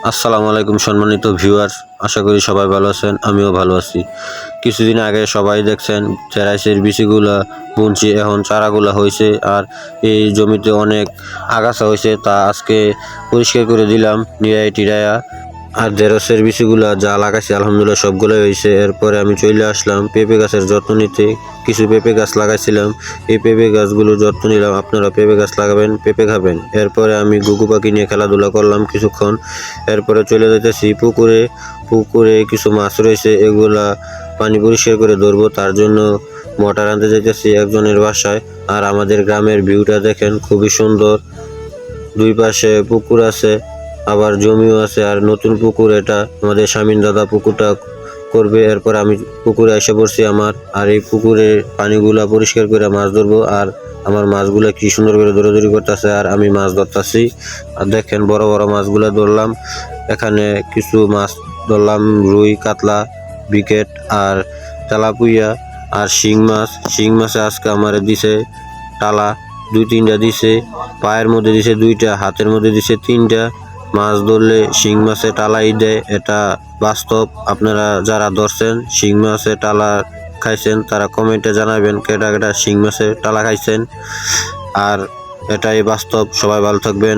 আসসালামু আলাইকুম সম্মানিত ভিউয়ার, আশা করি সবাই ভালো আছেন। আমিও ভালো আছি। কিছুদিন আগে সবাই দেখছেন চেরাইশের বিচিগুলা বুনছি, এখন চারাগুলা হয়েছে আর এই জমিতে অনেক আগাছা হয়েছে, তা আজকে পরিষ্কার করে দিলাম নিরাই টিরাইয়া। আর ঢেঁড়সের বিচিগুলা যা লাগাইছি আলহামদুলিল্লাহ সবগুলোই হয়েছে। এরপরে আমি চলে আসলাম পেঁপে গাছের যত্ন নিতে। কিছু পেঁপে গাছ লাগাইছিলাম, এই পেঁপে গাছগুলো যত্ন নিলাম। আপনারা পেঁপে গাছ লাগাবেন, পেঁপে খাবেন। এরপরে আমি ঘুঘু পাখি নিয়ে খেলাধুলা করলাম কিছুক্ষণ। এরপরে চলে যেতেছি পুকুরে। পুকুরে কিছু মাছ রয়েছে, এগুলা পানি পরিষ্কার করে ধরবো, তার জন্য মোটর আনতে যেতেছি একজনের বাসায়। আর আমাদের গ্রামের ভিউটা দেখেন, খুবই সুন্দর। দুই পাশে পুকুর আছে, আবার জমিও আছে। আর নতুন পুকুর এটা, আমাদের স্বামীন দাদা পুকুরটা করবে। এরপর আমি পুকুরে এসে পড়ছি আর এই পুকুরের পানিগুলা পরিষ্কার করে মাছ ধরবো। আর আমার মাছগুলা কি সুন্দর করে দৌড়াদৌড়ি করতেছে আর আমি মাছ ধরতেছি। আর দেখেন বড় বড় মাছগুলা ধরলাম। এখানে কিছু মাছ ধরলাম, রুই, কাতলা, বিকেট আর তেলাপুইয়া আর শিং মাছে আজকে আমার দিছে টালা, দুই তিনটা দিছে। পায়ের মধ্যে দিছে দুইটা, হাতের মধ্যে দিছে তিনটা। মাছ ধরলে শিং মাছে টালাই দেয়, এটা বাস্তব। আপনারা যারা ধরছেন শিং মাছে টালা খাইছেন তারা কমেন্টে জানাবেন কেটা কেটা শিং মাছে টালা খাইছেন। আর এটাই বাস্তব। সবাই ভালো থাকবেন।